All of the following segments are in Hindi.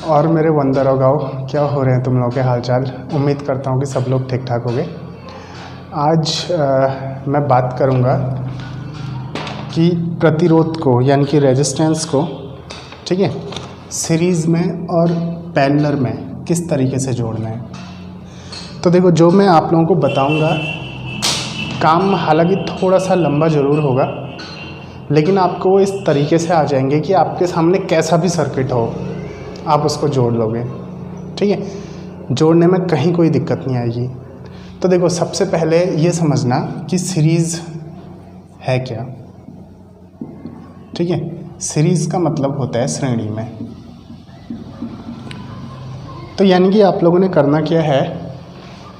और मेरे वंदर और गाँव, क्या हो रहे हैं तुम लोगों के हालचाल। उम्मीद करता हूँ कि सब लोग ठीक ठाक होंगे। आज मैं बात करूँगा कि प्रतिरोध को यानी कि रेजिस्टेंस को, ठीक है, सीरीज़ में और पैरेलल में किस तरीके से जोड़ना है। तो देखो, जो मैं आप लोगों को बताऊँगा काम हालांकि थोड़ा सा लंबा ज़रूर होगा, लेकिन आपको इस तरीके से आ जाएंगे कि आपके सामने कैसा भी सर्किट हो आप उसको जोड़ लोगे, ठीक है। जोड़ने में कहीं कोई दिक्कत नहीं आएगी। तो देखो, सबसे पहले ये समझना कि सीरीज़ है क्या, ठीक है। सीरीज़ का मतलब होता है श्रेणी में। तो यानी कि आप लोगों ने करना क्या है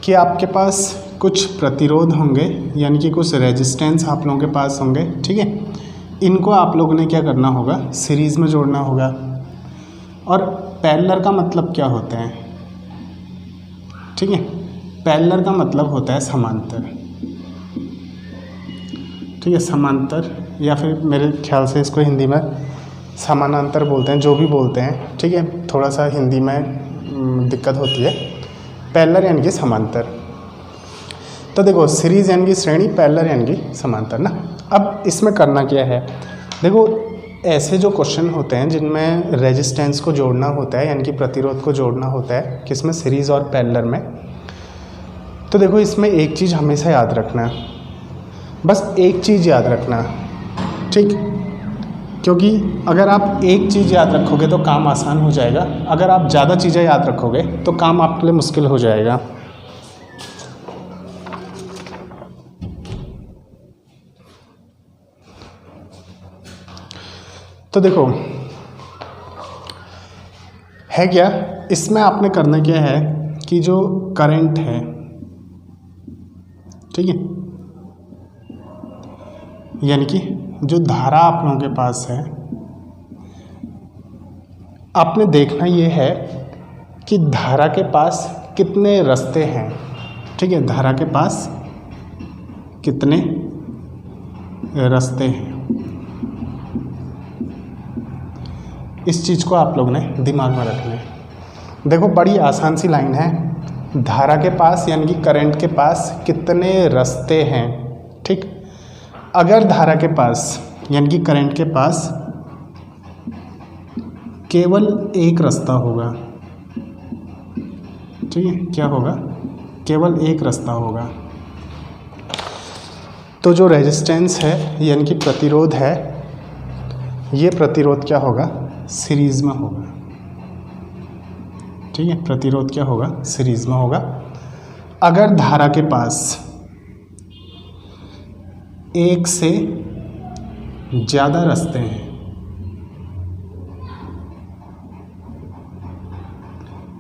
कि आपके पास कुछ प्रतिरोध होंगे, यानी कि कुछ रेजिस्टेंस आप लोगों के पास होंगे, ठीक है। इनको आप लोगों ने क्या करना होगा, सीरीज़ में जोड़ना होगा। और पैरेलल का मतलब क्या होता है, ठीक है। पैरेलल का मतलब होता है समांतर, ठीक है। समांतर, या फिर मेरे ख्याल से इसको हिंदी में समानांतर बोलते हैं, जो भी बोलते हैं, ठीक है। थोड़ा सा हिंदी में दिक्कत होती है। पैरेलल यानी कि समांतर। तो देखो, सीरीज़ यानी कि श्रेणी, पैरेलल यानी कि समांतर ना। अब इसमें करना क्या है, देखो ऐसे जो क्वेश्चन होते हैं जिनमें रेजिस्टेंस को जोड़ना होता है यानी कि प्रतिरोध को जोड़ना होता है, किसमें, सीरीज़ और पैरेलल में। तो देखो, इसमें एक चीज़ हमेशा याद रखना, बस एक चीज़ याद रखना, ठीक। क्योंकि अगर आप एक चीज़ याद रखोगे तो काम आसान हो जाएगा, अगर आप ज़्यादा चीज़ें याद रखोगे तो काम आपके लिए मुश्किल हो जाएगा। तो देखो है क्या, इसमें आपने करना क्या है कि जो करंट है, ठीक है, यानी कि जो धारा आप लोगों के पास है, आपने देखना ये है कि धारा के पास कितने रास्ते हैं, ठीक है। धारा के पास कितने रास्ते हैं, इस चीज़ को आप लोग ने दिमाग में रखना है। देखो, बड़ी आसान सी लाइन है, धारा के पास यानी कि करंट के पास कितने रास्ते हैं, ठीक। अगर धारा के पास यानी कि करंट के पास केवल एक रास्ता होगा, ठीक है, क्या होगा, केवल एक रास्ता होगा, तो जो रेजिस्टेंस है यानी कि प्रतिरोध है, ये प्रतिरोध क्या होगा, सीरीज़ में होगा, ठीक है। प्रतिरोध क्या होगा, सीरीज़ में होगा। अगर धारा के पास एक से ज़्यादा रास्ते हैं,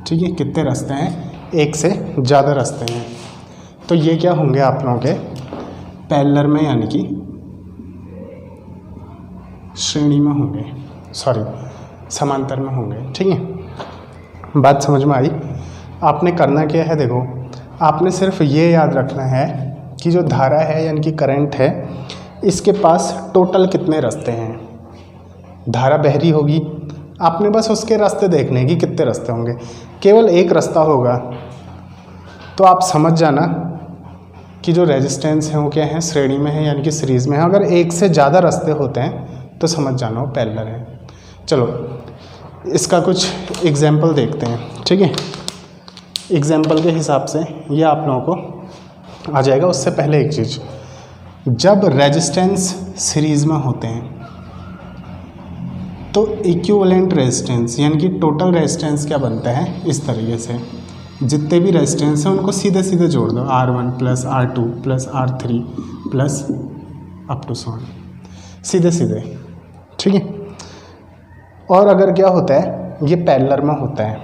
ठीक है, कितने रास्ते हैं, एक से ज़्यादा रास्ते हैं, तो ये क्या होंगे आप लोगों के पैरेलल में यानी कि श्रेणी में होंगे, सॉरी समांतर में होंगे, ठीक है। बात समझ में आई। आपने करना क्या है, देखो आपने सिर्फ ये याद रखना है कि जो धारा है यानी कि करंट है, इसके पास टोटल कितने रास्ते हैं। धारा बहरी होगी, आपने बस उसके रास्ते देखने कि कितने रास्ते होंगे। केवल एक रास्ता होगा तो आप समझ जाना कि जो रेजिस्टेंस है वो क्या है, श्रेणी में है यानी कि सीरीज़ में है। अगर एक से ज़्यादा रास्ते होते हैं तो समझ जाना वो पैरेलल है। चलो इसका कुछ एग्जाम्पल देखते हैं, ठीक है। एग्जाम्पल के हिसाब से ये आप लोगों को आ जाएगा। उससे पहले एक चीज़, जब रेजिस्टेंस सीरीज़ में होते हैं तो इक्विवेलेंट रेजिस्टेंस यानी कि टोटल रेजिस्टेंस क्या बनता है, इस तरीके से जितने भी रेजिस्टेंस हैं उनको सीधे सीधे जोड़ दो, R1 + R2 + R3 plus up to सो, सीधे सीधे, ठीक है। और अगर क्या होता है, ये पैरेलल में होता है,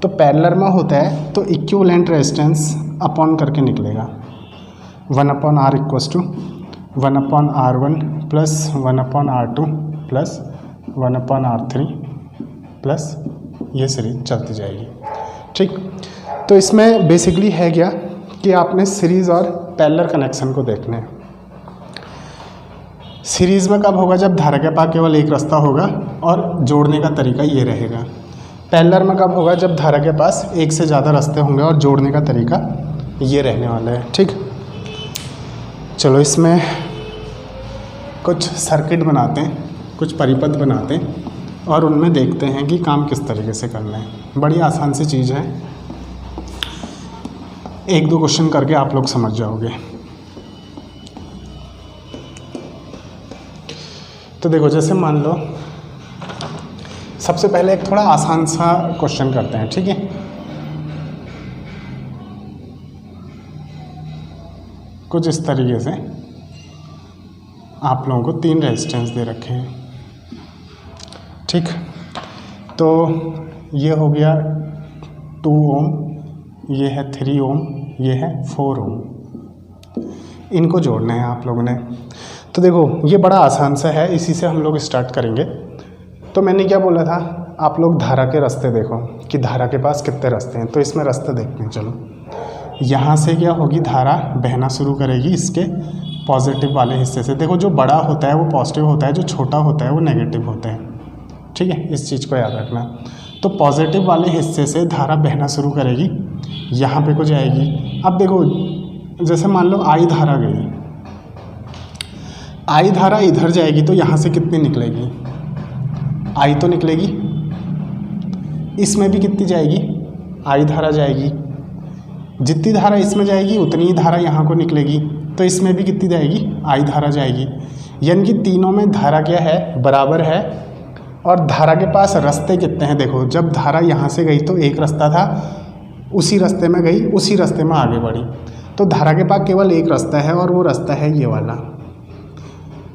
तो पैरेलल में होता है तो इक्विवेलेंट रेजिस्टेंस अपॉन करके निकलेगा, 1/R = 1/R1 + 1/R2 + 1/R3 plus ये सीरीज चलती जाएगी, ठीक। तो इसमें बेसिकली है क्या कि आपने सीरीज़ और पैरेलल कनेक्शन को देखना है। सीरीज़ में कब होगा, जब धारा के पास केवल एक रास्ता होगा और जोड़ने का तरीका ये रहेगा। पैरेलल में कब होगा? जब धारा के पास एक से ज़्यादा रास्ते होंगे और जोड़ने का तरीका ये रहने वाला है। ठीक, चलो इसमें कुछ सर्किट बनाते हैं, कुछ परिपथ बनाते हैं और उनमें देखते हैं कि काम किस तरीके से करना है। बड़ी आसान सी चीज़ है, एक दो क्वेश्चन करके आप लोग समझ जाओगे। तो देखो, जैसे मान लो सबसे पहले एक थोड़ा आसान सा क्वेश्चन करते हैं। ठीक है, कुछ इस तरीके से आप लोगों को 3 रेजिस्टेंस दे रखे हैं। ठीक, तो ये हो गया 2 ओम, ये है 3 ओम, ये है 4 ओम। इनको जोड़ना है आप लोगों ने। तो देखो ये बड़ा आसान सा है, इसी से हम लोग स्टार्ट करेंगे। तो मैंने क्या बोला था, आप लोग धारा के रास्ते देखो कि धारा के पास कितने रास्ते हैं। तो इसमें रास्ते देखते हैं। चलो, यहाँ से क्या होगी, धारा बहना शुरू करेगी इसके पॉजिटिव वाले हिस्से से। देखो, जो बड़ा होता है वो पॉजिटिव होता है, जो छोटा होता है वो नेगेटिव होता है। ठीक है, इस चीज़ को याद रखना। तो पॉजिटिव वाले हिस्से से धारा बहना शुरू करेगी, यहाँ पे को जाएगी। अब देखो, जैसे मान लो आई धारा गई, आई धारा इधर जाएगी तो यहाँ से कितनी निकलेगी? आई तो निकलेगी। इसमें भी कितनी जाएगी? आई धारा जाएगी। जितनी धारा इसमें जाएगी उतनी ही धारा यहाँ को निकलेगी। तो इसमें भी कितनी जाएगी? आई धारा जाएगी। यानी कि तीनों में धारा क्या है? बराबर है। और धारा के पास रास्ते कितने हैं? देखो, जब धारा यहाँ से गई तो एक रास्ता था, उसी रास्ते में गई, उसी रास्ते में आगे बढ़ी। तो धारा के पास केवल एक रास्ता है और वो रास्ता है ये वाला।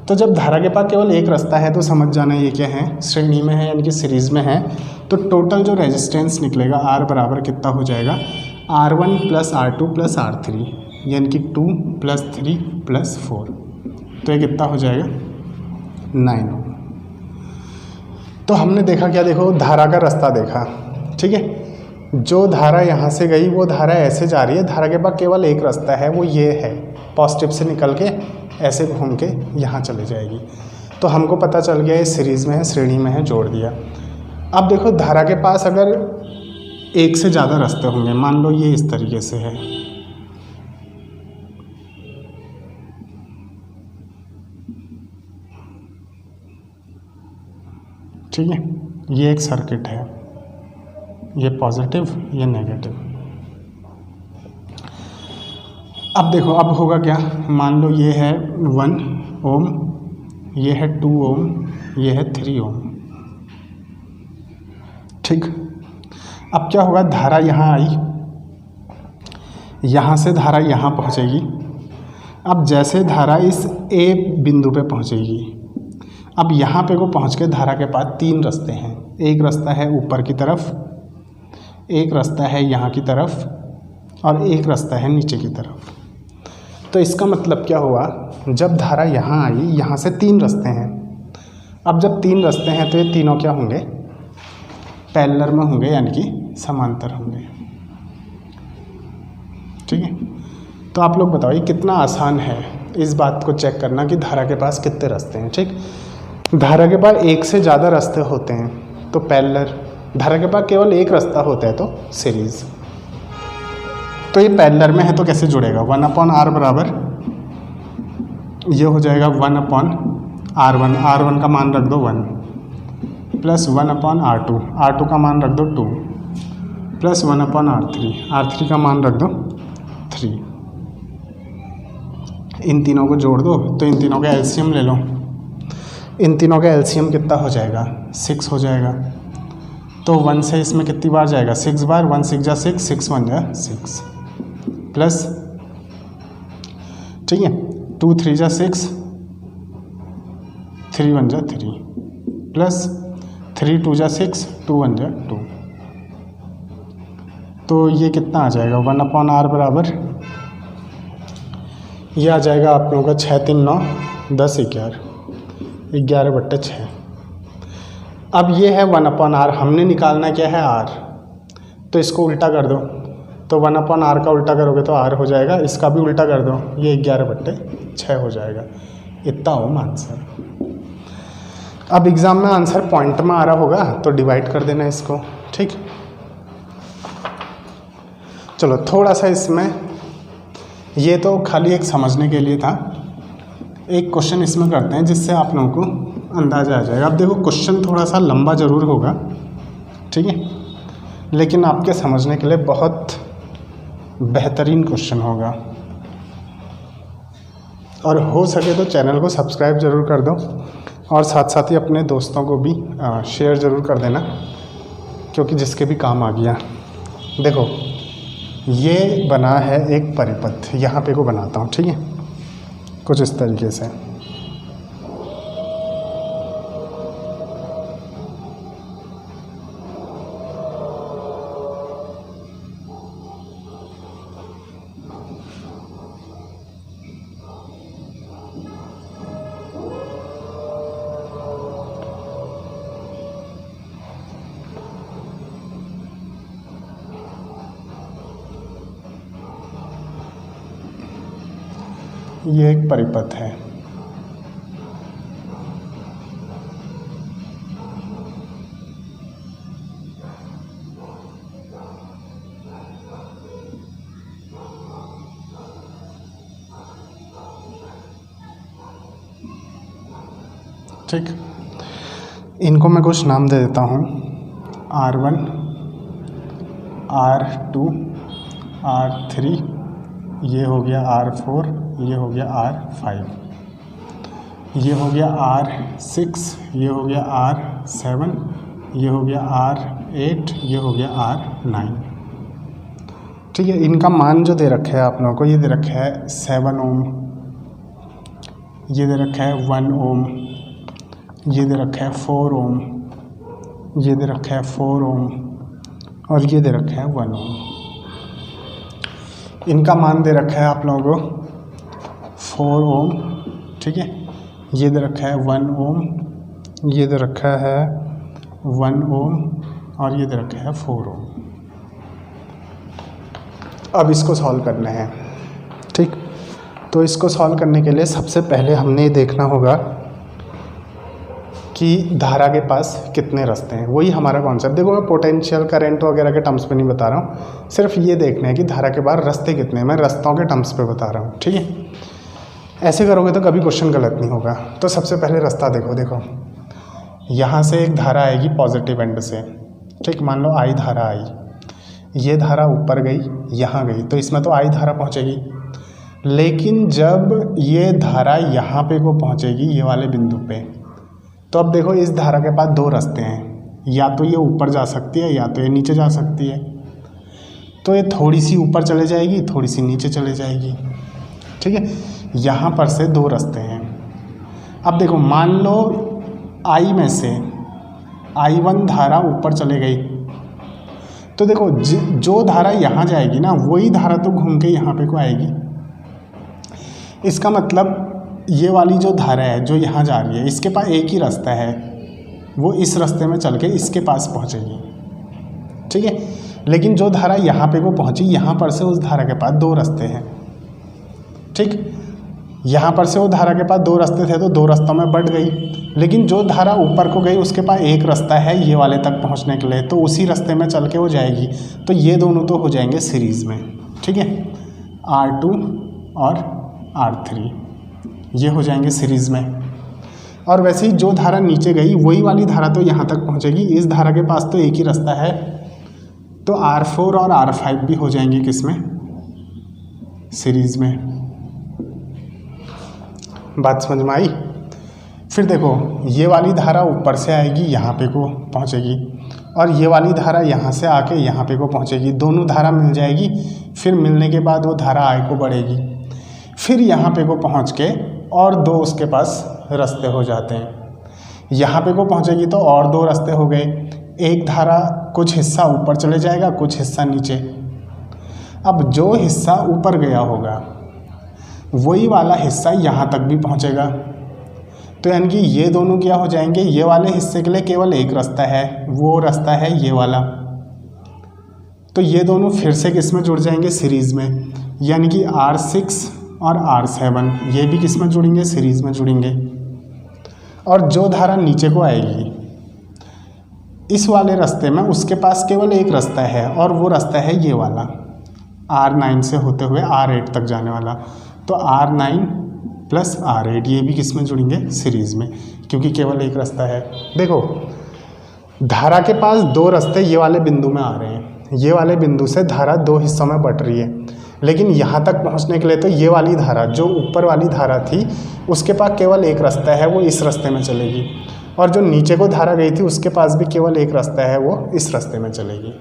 तो जब धारा के पास केवल एक रास्ता है तो समझ जाना ये क्या है? श्रेणी में है, यानी कि सीरीज़ में है। तो टोटल जो रेजिस्टेंस निकलेगा R बराबर कितना हो जाएगा? R1 + R2 + R3, यानी कि 2 + 3 + 4। तो ये कितना हो जाएगा? 9 ओम। तो हमने देखा क्या? देखो, धारा का रास्ता देखा। ठीक है, जो धारा यहाँ से गई वो धारा ऐसे जा रही है। धारा के पास केवल एक रास्ता है, वो ये है, पॉजिटिव से निकल के ऐसे घूम के यहाँ चले जाएगी। तो हमको पता चल गया ये सीरीज़ में है, श्रेणी में है, जोड़ दिया। अब देखो, धारा के पास अगर एक से ज़्यादा रास्ते होंगे, मान लो ये इस तरीके से है, ठीक है, ये एक सर्किट है, ये पॉजिटिव, ये नेगेटिव। अब देखो, अब होगा क्या? मान लो ये है 1 ओम, ये है 2 ओम, ये है 3 ओम। ठीक, अब क्या होगा? धारा यहाँ आई, यहाँ से धारा यहाँ पहुँचेगी। अब जैसे धारा इस A बिंदु पे पहुँचेगी, अब यहाँ पे को पहुँच के धारा के पास 3 रास्ते हैं। एक रास्ता है ऊपर की तरफ, एक रास्ता है यहाँ की तरफ और एक रास्ता है नीचे की तरफ। तो इसका मतलब क्या हुआ? जब धारा यहाँ आई, यहाँ से 3 रास्ते हैं। अब जब 3 रास्ते हैं तो ये तीनों क्या होंगे? पैरेलल में होंगे, यानी कि समांतर होंगे। ठीक है, तो आप लोग बताओ ये कितना आसान है इस बात को चेक करना कि धारा के पास कितने रास्ते हैं। ठीक, धारा के पास एक से ज़्यादा रास्ते होते हैं तो पैरेलल, धारा के पास केवल एक रास्ता होता है तो सीरीज़। तो ये पैरेलल में है तो कैसे जुड़ेगा? 1/R बराबर ये हो जाएगा 1/R1। R1 का मान रख दो 1 प्लस 1/R2, R2 का मान रख दो 2 प्लस 1/R3, R3 का मान रख दो 3। इन तीनों को जोड़ दो तो इन तीनों का एलसीएम ले लो। इन तीनों का एलसीएम कितना हो जाएगा? 6 हो जाएगा। तो 1 से इसमें कितनी बार जाएगा? 6 बार। 1 6 जा 6, 6 1 जा 6 प्लस, ठीक है, 2 3 जा 6, 3 1 जा 3 प्लस 3 2 जा 6, 2 1 जा 2। तो ये कितना आ जाएगा? 1/R बराबर ये आ जाएगा आप लोगों का 6 3 9 10 11, 11/6। अब ये है 1/R, हमने निकालना क्या है? R। तो इसको उल्टा कर दो, तो 1/R का उल्टा करोगे तो R हो जाएगा, इसका भी उल्टा कर दो, ये 11/6 हो जाएगा। इतना ओम आंसर। अब एग्ज़ाम में आंसर पॉइंट में आ रहा होगा तो डिवाइड कर देना इसको, ठीक। चलो थोड़ा सा इसमें, ये तो खाली एक समझने के लिए था, एक क्वेश्चन इसमें करते हैं जिससे आप लोगों को अंदाज़ा आ जाएगा। अब देखो क्वेश्चन थोड़ा सा लंबा ज़रूर होगा, ठीक है, लेकिन आपके समझने के लिए बहुत बेहतरीन क्वेश्चन होगा। और हो सके तो चैनल को सब्सक्राइब ज़रूर कर दो और साथ साथ ही अपने दोस्तों को भी शेयर ज़रूर कर देना, क्योंकि जिसके भी काम आ गया। देखो ये बना है एक परिपथ, यहाँ पे को बनाता हूँ, ठीक है, कुछ इस तरीके से। ये एक परिपथ है। ठीक, इनको मैं कुछ नाम दे देता हूँ, R1, R2, R3, ये हो गया R4, ये हो गया R5, ये हो गया R6, ये हो गया R7, ये हो गया R8, ये हो गया R9। ठीक है, इनका मान जो दे रखा है आप लोगों को, ये दे रखा है 7 ओम, ये दे रखा है 1 ओम, ये दे रखा है 4 ओम, ये दे रखा है 4 ओम और ये दे रखा है 1 ओम। इनका मान दे रखा है आप लोगों को 4 ओम, ठीक है, ये दे रखा है 1 ओम, ये दे रखा है 1 ओम और ये दे रखा है 4 ओम। अब इसको सॉल्व करना है, ठीक। तो इसको सॉल्व करने के लिए सबसे पहले हमने ये देखना होगा कि धारा के पास कितने रास्ते हैं, वही हमारा कॉन्सेप्ट। देखो मैं पोटेंशियल करंट वगैरह के टर्म्स पे नहीं बता रहा हूँ, सिर्फ ये देखना है कि धारा के बाहर रास्ते कितने हैं, मैं रास्तों के टर्म्स पे बता रहा हूँ, ठीक है। ऐसे करोगे तो कभी क्वेश्चन गलत नहीं होगा। तो सबसे पहले रास्ता देखो यहाँ से एक धारा आएगी पॉजिटिव एंड से, ठीक, मान लो आई धारा आई, ये धारा ऊपर गई, यहाँ गई, तो इसमें तो आई धारा पहुँचेगी। लेकिन जब ये धारा यहाँ पे को पहुँचेगी, ये वाले बिंदु पे, तो अब देखो इस धारा के पास 2 रास्ते हैं, या तो ये ऊपर जा सकती है या तो ये नीचे जा सकती है। तो ये थोड़ी सी ऊपर चले जाएगी, थोड़ी सी नीचे चले जाएगी, ठीक है। यहाँ पर से 2 रास्ते हैं। अब देखो मान लो आई में से I1 धारा ऊपर चले गई, तो देखो जो धारा यहाँ जाएगी ना, वही धारा तो घूम के यहाँ पे को आएगी। इसका मतलब ये वाली जो धारा है जो यहाँ जा रही है, इसके पास एक ही रास्ता है, वो इस रास्ते में चल के इसके पास पहुँचेगी, ठीक है। लेकिन जो धारा यहाँ पे को पहुँची, यहाँ पर से उस धारा के पास 2 रास्ते हैं, ठीक। यहाँ पर से वो धारा के पास 2 रास्ते थे तो 2 रास्तों में बढ़ गई। लेकिन जो धारा ऊपर को गई उसके पास एक रास्ता है ये वाले तक पहुँचने के लिए, तो उसी रास्ते में चल के वो जाएगी। तो ये दोनों तो हो जाएंगे सीरीज़ में, ठीक है, R2 और R3 ये हो जाएंगे सीरीज़ में। और वैसे ही जो धारा नीचे गई वही वाली धारा तो यहाँ तक पहुँचेगी, इस धारा के पास तो एक ही रास्ता है, तो R4 और R5 भी हो जाएंगे किसमें, सीरीज़ में। बात समझ में आई। फिर देखो ये वाली धारा ऊपर से आएगी, यहाँ पे को पहुँचेगी, और ये वाली धारा यहाँ से आके यहाँ पे को पहुँचेगी, दोनों धारा मिल जाएगी। फिर मिलने के बाद वो धारा आगे को बढ़ेगी, फिर यहाँ पे को पहुँच के और 2 उसके पास रास्ते हो जाते हैं। यहाँ पे को पहुँचेगी तो और 2 रास्ते हो गए, एक धारा कुछ हिस्सा ऊपर चले जाएगा, कुछ हिस्सा नीचे। अब जो हिस्सा ऊपर गया होगा वही वाला हिस्सा यहाँ तक भी पहुँचेगा, तो यानी कि ये दोनों क्या हो जाएंगे, ये वाले हिस्से के लिए केवल एक रास्ता है, वो रास्ता है ये वाला, तो ये दोनों फिर से किस में जुड़ जाएंगे, सीरीज़ में। यानी कि R6 और R7 ये भी किस में जुड़ेंगे, सीरीज़ में जुड़ेंगे। और जो धारा नीचे को आएगी इस वाले रास्ते में, उसके पास केवल एक रास्ता है और वो रास्ता है ये वाला, R9 से होते हुए R8 तक जाने वाला। तो R9 प्लस R8 ये भी किस में जुड़ेंगे, सीरीज़ में, क्योंकि केवल एक रास्ता है। देखो धारा के पास दो रास्ते ये वाले बिंदु में आ रहे हैं, ये वाले बिंदु से धारा दो हिस्सों में बट रही है, लेकिन यहाँ तक पहुँचने के लिए तो ये वाली धारा जो ऊपर वाली धारा थी उसके पास केवल एक रास्ता है, वो इस रास्ते में चलेगी, और जो नीचे को धारा गई थी उसके पास भी केवल एक रास्ता है, वो इस रास्ते में चलेगी।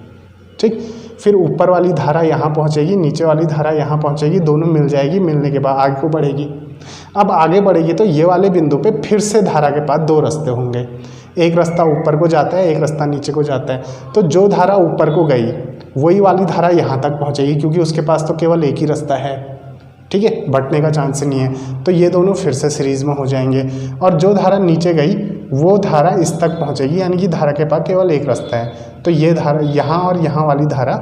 ठीक, फिर ऊपर वाली धारा यहाँ पहुँचेगी, नीचे वाली धारा यहाँ पहुँचेगी, दोनों मिल जाएगी, मिलने के बाद आगे को बढ़ेगी। अब आगे बढ़ेगी तो ये वाले बिंदु पे फिर से धारा के पास दो रास्ते होंगे, एक रास्ता ऊपर को जाता है, एक रास्ता नीचे को जाता है। तो जो धारा ऊपर को गई वही वाली धारा यहाँ तक पहुँचेगी, क्योंकि उसके पास तो केवल एक ही रास्ता है। ठीक है, बटने का चांस नहीं है, तो ये दोनों फिर से सीरीज़ में हो जाएंगे। और जो धारा नीचे गई वो धारा इस तक पहुँचेगी, यानी कि धारा के पास केवल एक रास्ता है। तो ये धारा यहाँ और यहाँ वाली धारा,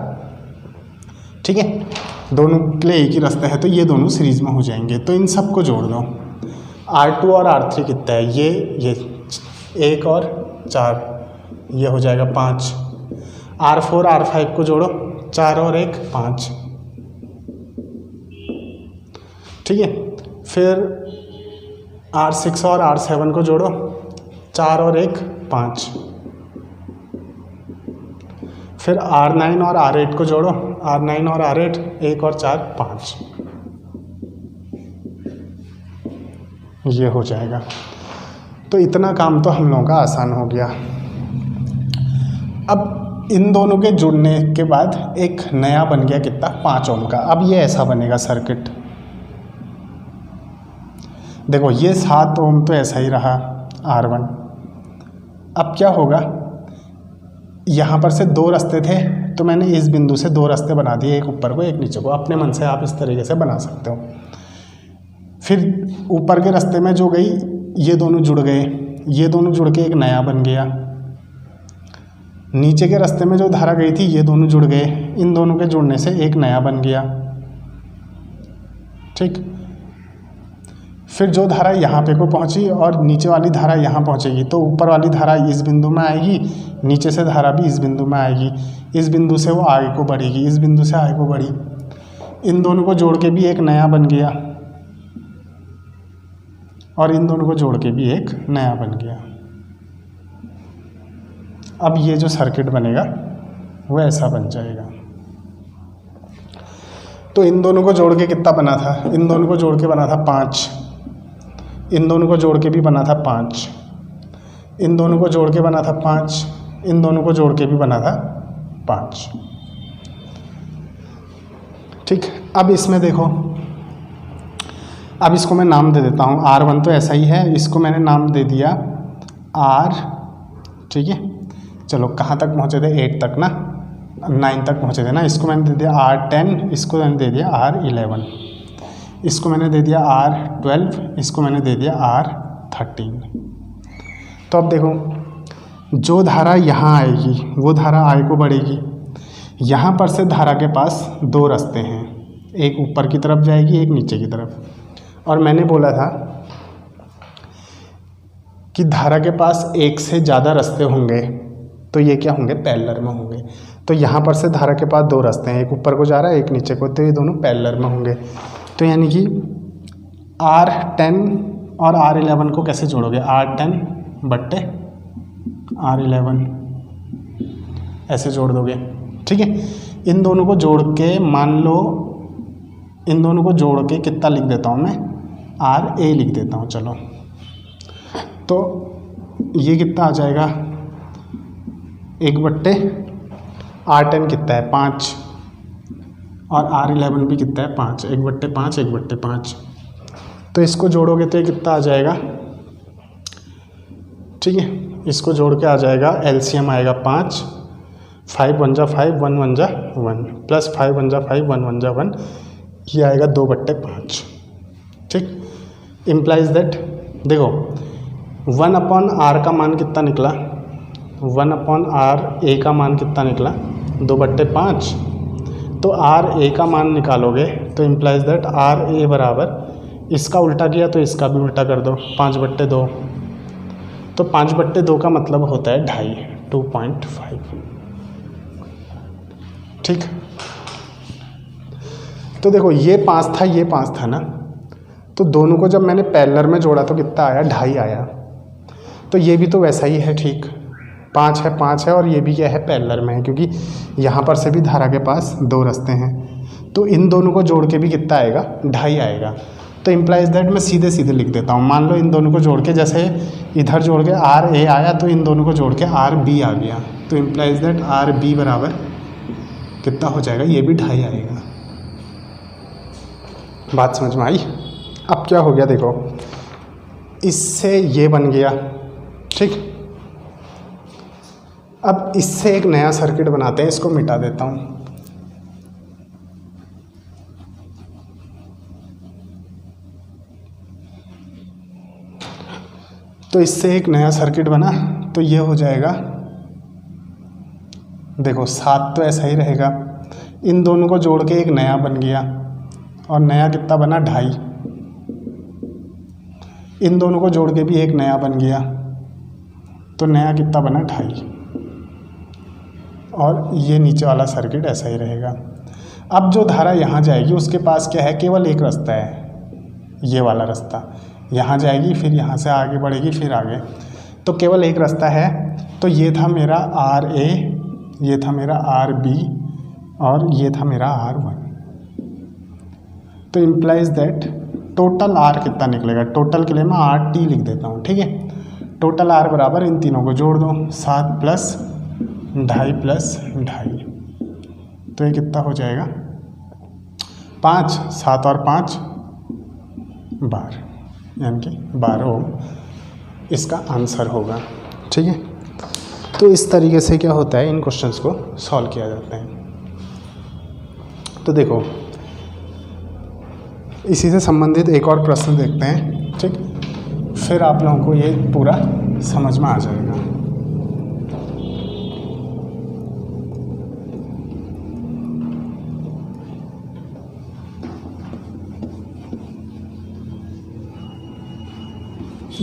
ठीक है, दोनों के लिए एक ही रास्ता है, तो ये दोनों सीरीज़ में हो जाएंगे। तो इन सबको जोड़ दो। R2 और R3 कितना है, ये 1 और 4, ये हो जाएगा 5। R4 R5 को जोड़ो, 4 और 1 5। ठीक है, फिर R6 और R7 को जोड़ो, 4 और 1 5। फिर R9 और R8 को जोड़ो, R9 और R8 1 और 4 5। ये हो जाएगा। तो इतना काम तो हम लोगों का आसान हो गया। अब इन दोनों के जुड़ने के बाद एक नया बन गया कितना, 5 ओम का। अब ये ऐसा बनेगा सर्किट। देखो ये 7 ओम तो ऐसा ही रहा R1। अब क्या होगा, यहाँ पर से दो रास्ते थे तो मैंने इस बिंदु से दो रास्ते बना दिए, एक ऊपर को एक नीचे को। अपने मन से आप इस तरीके से बना सकते हो। फिर ऊपर के रास्ते में जो गई ये दोनों जुड़ गए, ये दोनों जुड़ के एक नया बन गया। नीचे के रास्ते में जो धारा गई थी ये दोनों जुड़ गए, इन दोनों के जुड़ने से एक नया बन गया। ठीक, फिर जो धारा यहाँ पे को पहुँची और नीचे वाली धारा यहाँ पहुँचेगी, तो ऊपर वाली धारा इस बिंदु में आएगी, नीचे से धारा भी इस बिंदु में आएगी। इस बिंदु से वो आगे को बढ़ेगी, इस बिंदु से आगे को बढ़ी, इन दोनों को जोड़ के भी एक नया बन गया और इन दोनों को जोड़ के भी एक नया बन गया। अब ये जो सर्किट बनेगा वो ऐसा बन जाएगा। तो इन दोनों को जोड़ के कितना बना था, इन दोनों को जोड़ के बना था 5, इन दोनों को जोड़ के भी बना था 5, इन दोनों को जोड़ के बना था 5, इन दोनों को जोड़ के भी बना था 5। ठीक, अब इसमें देखो, अब इसको मैं नाम दे देता हूँ। R1 तो ऐसा ही है, इसको मैंने नाम दे दिया R। ठीक है, चलो कहाँ तक पहुँचे थे, 8 तक ना, 9 तक पहुँचे थे ना। इसको मैंने दे दिया R10, इसको मैंने दे दिया R11, इसको मैंने दे दिया R12, इसको मैंने दे दिया R13। तो अब देखो, जो धारा यहाँ आएगी वो धारा आगे को बढ़ेगी। यहाँ पर से धारा के पास दो रास्ते हैं, एक ऊपर की तरफ जाएगी, एक नीचे की तरफ। और मैंने बोला था कि धारा के पास एक से ज़्यादा रास्ते होंगे तो ये क्या होंगे, पैरेलल में होंगे। तो यहाँ पर से धारा के पास दो रास्ते हैं, एक ऊपर को जा रहा है, एक नीचे को, तो ये दोनों पैरेलल में होंगे। तो यानी कि R10 और R11 को कैसे जोड़ोगे, R10 बट्टे R11 ऐसे जोड़ दोगे। ठीक है, इन दोनों को जोड़ के मान लो, इन दोनों को जोड़ के कितना लिख देता हूँ मैं, RA लिख देता हूँ। चलो, तो ये कितना आ जाएगा, 1 बट्टे R10 कितना है 5 और R11 भी कितना है 5, 1 बट्टे 5, 1 बट्टे 5। तो इसको जोड़ोगे तो ये कितना आ जाएगा, ठीक है, इसको जोड़ के आ जाएगा, LCM आएगा 5, 5 1 जा 5, 1 1 जा 1, प्लस 5 1 जा 5, 1 1 जा 1, ये आएगा 2 बट्टे 5। ठीक, इम्प्लाइज दैट, देखो 1/R का मान कितना निकला, 1/R A का मान कितना निकला, 2 बट्टे 5। तो RA का मान निकालोगे तो इम्प्लाइज दैट RA बराबर, इसका उल्टा किया तो इसका भी उल्टा कर दो, 5 बट्टे 2, तो 5/2 का मतलब होता है 2.5, 2.5। ठीक, तो देखो ये 5 था, ये 5 था ना, तो दोनों को जब मैंने पैरेलल में जोड़ा तो कितना आया, 2.5 आया। तो ये भी तो वैसा ही है। ठीक, 5 है और ये भी क्या है, पैरेलल में है, क्योंकि यहाँ पर से भी धारा के पास 2 रास्ते हैं। तो इन दोनों को जोड़ के भी कितना आएगा, 2.5 आएगा। तो इम्प्लाइज दैट मैं सीधे सीधे लिख देता हूँ। मान लो इन दोनों को जोड़ के, जैसे इधर जोड़ के RA आया तो इन दोनों को जोड़ के RB आ गया। तो इम्प्लाइज दैट RB बराबर कितना हो जाएगा, ये भी 2.5 आएगा। बात समझ में आई? अब क्या हो गया देखो, इससे ये बन गया। ठीक, अब इससे एक नया सर्किट बनाते हैं, इसको मिटा देता हूँ। तो इससे एक नया सर्किट बना, तो ये हो जाएगा, देखो 7 तो ऐसा ही रहेगा, इन दोनों को जोड़ के एक नया बन गया, और नया कितना बना, 2.5। इन दोनों को जोड़ के भी एक नया बन गया, तो नया कितना बना, 2.5। और ये नीचे वाला सर्किट ऐसा ही रहेगा। अब जो धारा यहाँ जाएगी उसके पास क्या है, केवल एक रास्ता है, ये वाला रास्ता। यहाँ जाएगी, फिर यहाँ से आगे बढ़ेगी, फिर आगे, तो केवल एक रास्ता है। तो ये था मेरा RA, ये था मेरा RB, और ये था मेरा R1। तो इम्प्लाइज दैट टोटल R कितना निकलेगा, टोटल के लिए मैं RT लिख देता हूँ। ठीक है, टोटल R बराबर इन तीनों को जोड़ दो, 7 + 2.5 + 2.5, तो ये कितना हो जाएगा, 5, 7 और 5 12, यानी कि 12 ओम इसका आंसर होगा। ठीक है, तो इस तरीके से क्या होता है, इन क्वेश्चंस को सॉल्व किया जाता है। तो देखो इसी से संबंधित एक और प्रश्न देखते हैं। ठीक, फिर आप लोगों को ये पूरा समझ में आ जाएगा।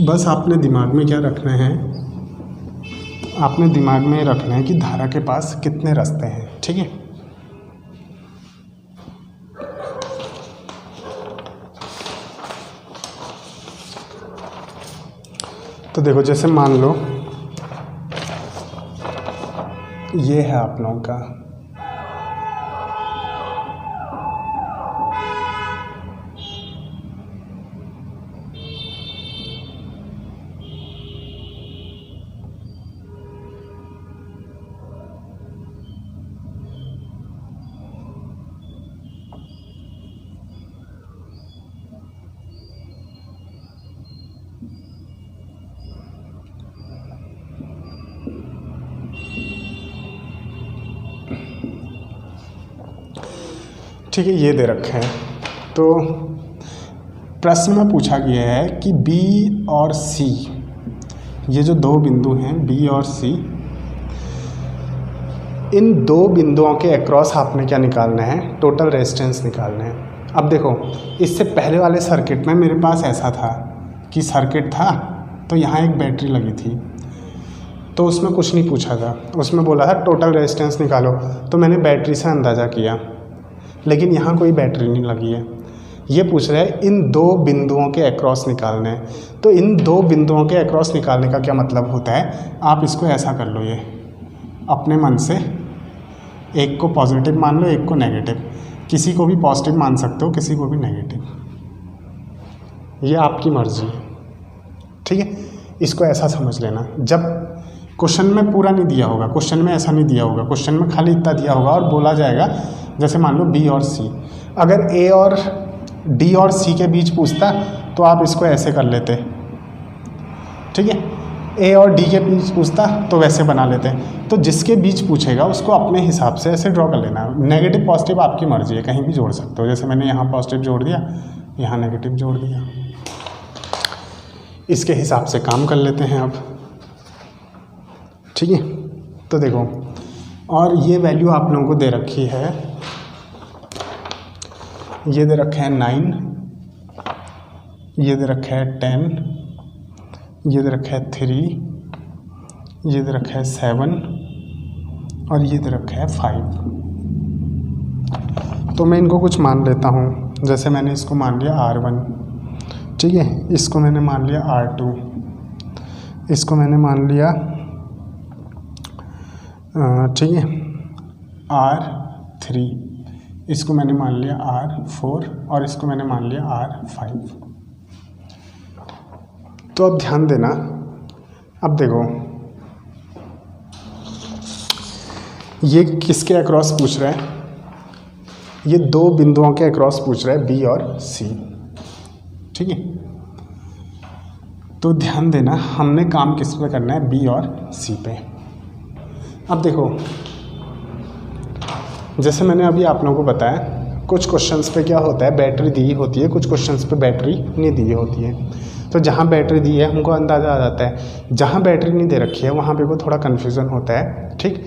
बस आपने दिमाग में क्या रखना है, आपने दिमाग में रखना है कि धारा के पास कितने रास्ते हैं। ठीक है, तो देखो जैसे मान लो ये है आप लोगों का, ठीक है, ये दे रखे हैं। तो प्रश्न में पूछा गया है कि B और C, ये जो 2 बिंदु हैं B और C, इन 2 बिंदुओं के अक्रॉस आपने क्या निकालना है, टोटल रेजिस्टेंस निकालना है। अब देखो इससे पहले वाले सर्किट में मेरे पास ऐसा था कि सर्किट था तो यहाँ एक बैटरी लगी थी, तो उसमें कुछ नहीं पूछा था, उसमें बोला था टोटल रेजिस्टेंस निकालो, तो मैंने बैटरी से अंदाज़ा किया, लेकिन यहाँ कोई बैटरी नहीं लगी है। ये पूछ रहा है इन 2 बिंदुओं के अक्रॉस निकालने हैं। तो इन 2 बिंदुओं के अक्रॉस निकालने का क्या मतलब होता है, आप इसको ऐसा कर लो, ये अपने मन से एक को पॉजिटिव मान लो, एक को नेगेटिव, किसी को भी पॉजिटिव मान सकते हो, किसी को भी नेगेटिव, ये आपकी मर्जी है। ठीक है, इसको ऐसा समझ लेना, जब क्वेश्चन में पूरा नहीं दिया होगा, क्वेश्चन में ऐसा नहीं दिया होगा, क्वेश्चन में खाली इतना दिया होगा और बोला जाएगा, जैसे मान लो B और C, अगर A और D और C के बीच पूछता तो आप इसको ऐसे कर लेते। ठीक है, A और D के बीच पूछता तो वैसे बना लेते। तो जिसके बीच पूछेगा उसको अपने हिसाब से ऐसे ड्रॉ कर लेना। नेगेटिव पॉजिटिव आपकी मर्जी है, कहीं भी जोड़ सकते हो, जैसे मैंने यहाँ पॉजिटिव जोड़ दिया, यहाँ नेगेटिव जोड़ दिया, इसके हिसाब से काम कर लेते हैं अब। ठीक है, तो देखो, और ये वैल्यू आप लोगों को दे रखी है, ये दे रखे हैं 9, ये दे रखे है 10, ये दे रखा है 3, ये दे रखा है 7 और ये दे रखा है 5। तो मैं इनको कुछ मान लेता हूँ। जैसे मैंने इसको मान लिया R1, ठीक है, इसको मैंने मान लिया R2, इसको मैंने मान लिया ठीक है R3, इसको मैंने मान लिया R4 और इसको मैंने मान लिया R5। तो अब ध्यान देना, अब देखो ये किसके अक्रॉस पूछ रहा है, ये दो बिंदुओं के अक्रॉस पूछ रहा है B और C, ठीक है। तो ध्यान देना हमने काम किस पे करना है, B और C पे। अब देखो जैसे मैंने अभी आप लोगों को बताया, कुछ क्वेश्चंस पे क्या होता है, बैटरी दी होती है, कुछ क्वेश्चंस पे बैटरी नहीं दी होती है। तो जहाँ बैटरी दी है हमको अंदाज़ा आ जाता है, जहाँ बैटरी नहीं दे रखी है वहाँ पे को थोड़ा कन्फ्यूज़न होता है, ठीक।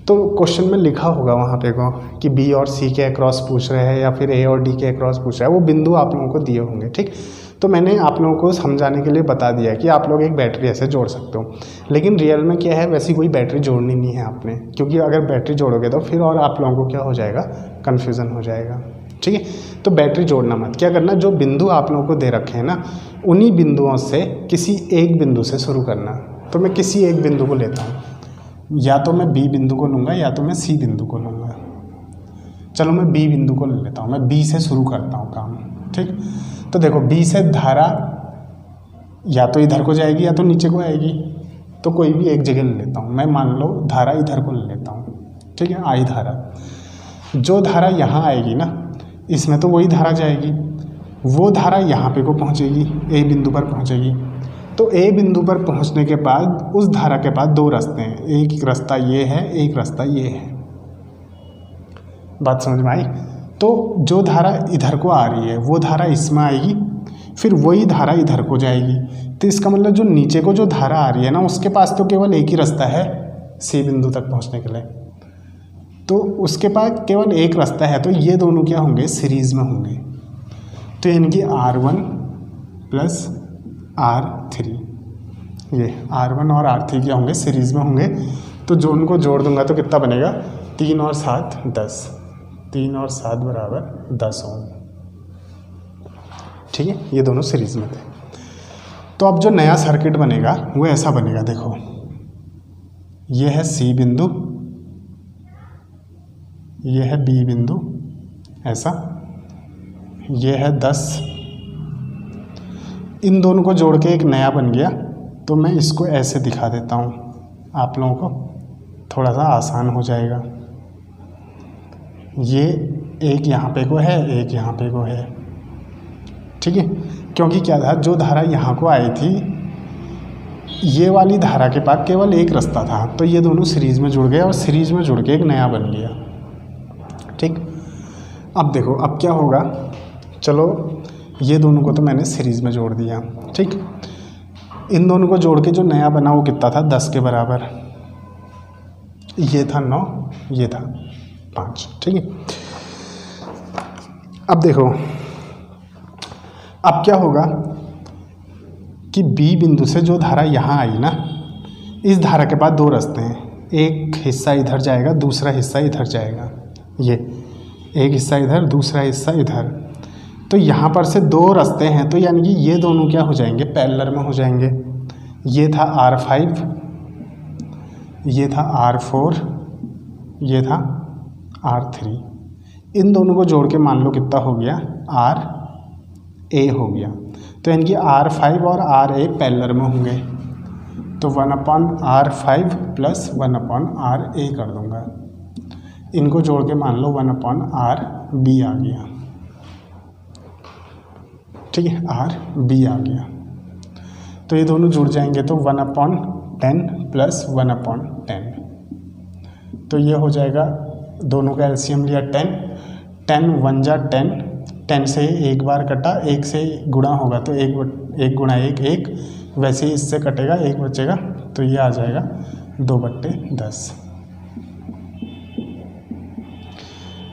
तो क्वेश्चन में लिखा होगा वहाँ पे को कि B और C के अक्रॉस पूछ रहे हैं या फिर A और D के अक्रॉस पूछ रहा है, वो बिंदु आप लोगों को दिए होंगे, ठीक। तो मैंने आप लोगों को समझाने के लिए बता दिया कि आप लोग एक बैटरी ऐसे जोड़ सकते हो, लेकिन रियल में क्या है, वैसी कोई बैटरी जोड़नी नहीं है आपने, क्योंकि अगर बैटरी जोड़ोगे तो फिर और आप लोगों को क्या हो जाएगा, कन्फ्यूज़न हो जाएगा, ठीक है। तो बैटरी जोड़ना मत, क्या करना, जो बिंदु आप लोगों को दे रखे हैं ना, उन्हीं बिंदुओं से किसी एक बिंदु से शुरू करना। तो मैं किसी एक बिंदु को लेता हूँ, या तो मैं B बिंदु को लूँगा या तो मैं C बिंदु को लूँगा। चलो मैं B बिंदु को ले लेता हूँ, मैं B से शुरू करता हूँ काम, ठीक। तो देखो B से धारा या तो इधर को जाएगी या तो नीचे को आएगी, तो कोई भी एक जगह ले लेता हूँ। मैं मान लो धारा इधर को ले लेता हूँ, ठीक है, I धारा। जो धारा यहाँ आएगी ना, इसमें तो वही धारा जाएगी, वो धारा यहाँ पे को पहुँचेगी, A बिंदु पर पहुँचेगी। तो A बिंदु पर पहुँचने के बाद उस धारा के पास दो रास्ते हैं, एक रास्ता ये है, एक रास्ता ये है। बात समझ में आई। तो जो धारा इधर को आ रही है वो धारा इसमें आएगी, फिर वही धारा इधर को जाएगी। तो इसका मतलब जो नीचे को जो धारा आ रही है ना, उसके पास तो केवल एक ही रास्ता है C बिंदु तक पहुँचने के लिए, तो उसके पास केवल एक रास्ता है। तो ये दोनों क्या होंगे, सीरीज़ में होंगे। तो यानी कि R1 प्लस R3, ये R1 और R3 क्या होंगे, सीरीज़ में होंगे। तो जो उनको जोड़ दूंगा तो कितना बनेगा, 3 और 7 10, 3 और 7 बराबर 10 ओम, ठीक है। ये दोनों सीरीज़ में थे। तो अब जो नया सर्किट बनेगा वो ऐसा बनेगा, देखो ये है C बिंदु, ये है B बिंदु, ऐसा, ये है 10, इन दोनों को जोड़ के एक नया बन गया। तो मैं इसको ऐसे दिखा देता हूँ, आप लोगों को थोड़ा सा आसान हो जाएगा। ये एक यहाँ पे को है, एक यहाँ पे को है, ठीक है। क्योंकि क्या था, जो धारा यहाँ को आई थी, ये वाली धारा के पास केवल एक रास्ता था, तो ये दोनों सीरीज़ में जुड़ गए और सीरीज़ में जुड़ के एक नया बन गया, ठीक। अब देखो अब क्या होगा, चलो ये दोनों को तो मैंने सीरीज़ में जोड़ दिया, ठीक। इन दोनों को जोड़ के जो नया बना वो कितना था, 10 के बराबर। ये था 9, ये था 5, ठीक है। अब देखो अब क्या होगा कि B बिंदु से जो धारा यहाँ आई ना, इस धारा के पास दो रास्ते हैं, एक हिस्सा इधर जाएगा, दूसरा हिस्सा इधर जाएगा। ये एक हिस्सा इधर, दूसरा हिस्सा इधर। तो यहाँ पर से दो रास्ते हैं, तो यानी कि ये दोनों क्या हो जाएंगे, पैरेलल में हो जाएंगे। ये था R5, ये था R4, ये था R3। इन दोनों को जोड़ के मान लो कितना हो गया, RA हो गया। तो यानी कि R5 और RA पैरेलल में होंगे, तो 1/R5 प्लस 1/RA कर दूंगा। इनको जोड़ के मान लो 1/RB आ गया, ठीक है, RB आ गया। तो ये दोनों जुड़ जाएंगे, तो 1/10 प्लस 1/10, तो ये हो जाएगा, दोनों का एलसीएम लिया 10, 10 1 जा 10, 10 से एक बार कटा, एक से गुणा होगा तो एक गुणा एक, एक, वैसे ही इससे कटेगा, एक बचेगा, तो ये आ जाएगा 2/10।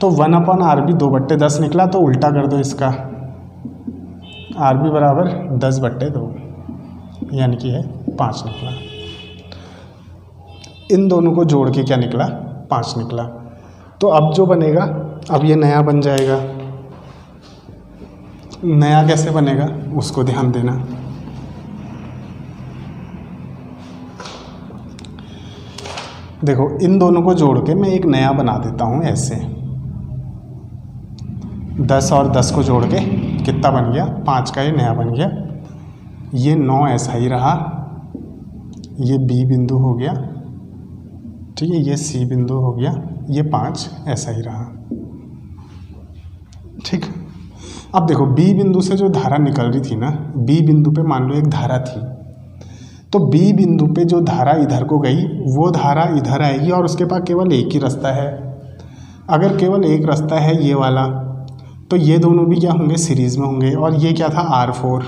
तो 1/RB 2/10 निकला, तो उल्टा कर दो इसका, RB बराबर 10/2, यानी कि है 5 निकला। इन दोनों को जोड़ के क्या निकला, 5 निकला। तो अब जो बनेगा, अब ये नया बन जाएगा। नया कैसे बनेगा उसको ध्यान देना। देखो इन दोनों को जोड़ के मैं एक नया बना देता हूँ ऐसे। 10 और 10 को जोड़ के कितना बन गया, 5 का ये नया बन गया। ये 9 ऐसा ही रहा, ये बी बिंदु हो गया, ठीक है, ये सी बिंदु हो गया, ये 5 ऐसा ही रहा, ठीक। अब देखो बी बिंदु से जो धारा निकल रही थी ना, बी बिंदु पे मान लो एक धारा थी, तो बी बिंदु पे जो धारा इधर को गई वो धारा इधर आएगी और उसके पास केवल एक ही रास्ता है। अगर केवल एक रास्ता है ये वाला, तो ये दोनों भी क्या होंगे, सीरीज़ में होंगे। और ये क्या था, R4।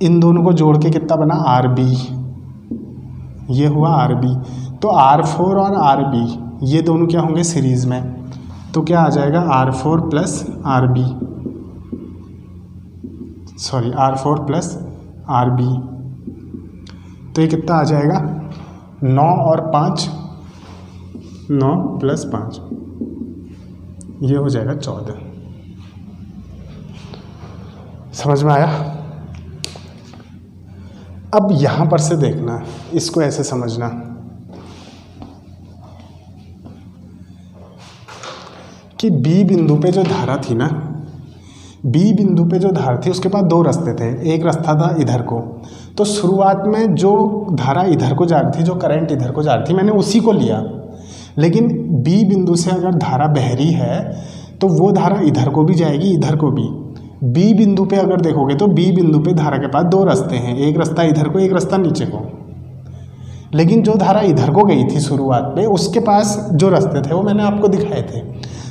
इन दोनों को जोड़ के कितना बना, RB। ये हुआ RB। तो R4 और RB ये दोनों क्या होंगे, सीरीज़ में। तो क्या आ जाएगा, R4 plus RB, sorry R4 plus RB। तो ये कितना आ जाएगा, 9 और 5, 9 प्लस 5, ये हो जाएगा 14। समझ में आया। अब यहाँ पर से देखना, इसको ऐसे समझना कि बी बिंदु पे जो धारा थी ना, बी बिंदु पे जो धारा थी उसके पास 2 रास्ते थे। एक रास्ता था इधर को, तो शुरुआत में जो धारा इधर को जा रही थी, जो करंट इधर को जा रही थी, मैंने उसी को लिया। लेकिन बी बिंदु से अगर धारा बह रही है तो वो धारा इधर को भी जाएगी, इधर को भी। बी बिंदु पे अगर देखोगे तो बी बिंदु पे धारा के पास 2 रास्ते हैं, एक रास्ता इधर को, एक रास्ता नीचे को। लेकिन जो धारा इधर को गई थी शुरुआत में, उसके पास जो रास्ते थे वो मैंने आपको दिखाए थे।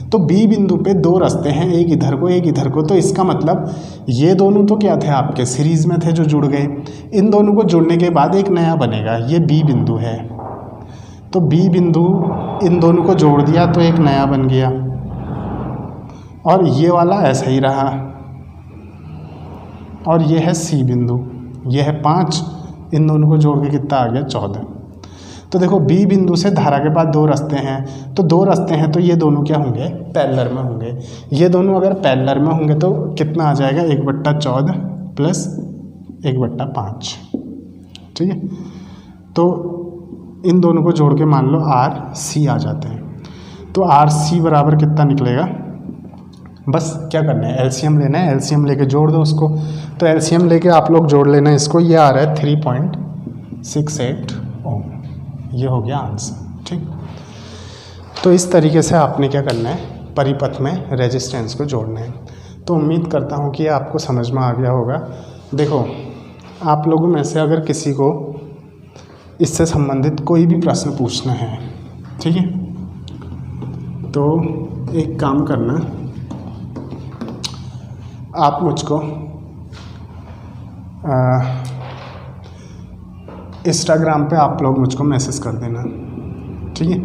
तो बी बिंदु पे 2 रास्ते हैं, एक इधर को, एक इधर को। तो इसका मतलब ये दोनों तो क्या थे, आपके सीरीज़ में थे जो जुड़ गए। इन दोनों को जुड़ने के बाद एक नया बनेगा, ये बी बिंदु है। तो बी बिंदु इन दोनों को जोड़ दिया तो एक नया बन गया, और ये वाला ऐसा ही रहा। और ये है सी बिंदु, ये है 5, इन दोनों को जोड़ के कितना आ गया, 14। तो देखो बी बिंदु से धारा के पास 2 रास्ते हैं, तो 2 रास्ते हैं तो ये दोनों क्या होंगे, पैरेलल में होंगे। ये दोनों अगर पैरेलल में होंगे तो कितना आ जाएगा, 1/14 प्लस 1/5, ठीक है। तो इन दोनों को जोड़ के मान लो RC आ जाते हैं। तो RC बराबर कितना निकलेगा, बस क्या करना है, एलसीएम लेना है, एलसीएम लेके जोड़ दो उसको। तो एलसीएम लेके आप लोग जोड़ लेना इसको, ये आ रहा है 3.68 ओम। ये हो गया आंसर, ठीक। तो इस तरीके से आपने क्या करना है, परिपथ में रेजिस्टेंस को जोड़ना है। तो उम्मीद करता हूँ कि आपको समझ में आ गया होगा। देखो आप लोगों में से अगर किसी को इससे संबंधित कोई भी प्रश्न पूछना है, ठीक है, तो एक काम करना, आप मुझको इंस्टाग्राम पे आप लोग मुझको मैसेज कर देना, ठीक है।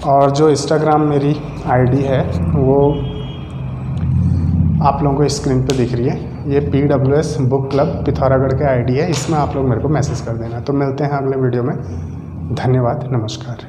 और जो इंस्टाग्राम मेरी आईडी है वो आप लोगों को स्क्रीन पे दिख रही है, ये PWS बुक क्लब पिथौरागढ़ के आईडी है, इसमें आप लोग मेरे को मैसेज कर देना। तो मिलते हैं अगले वीडियो में। धन्यवाद, नमस्कार।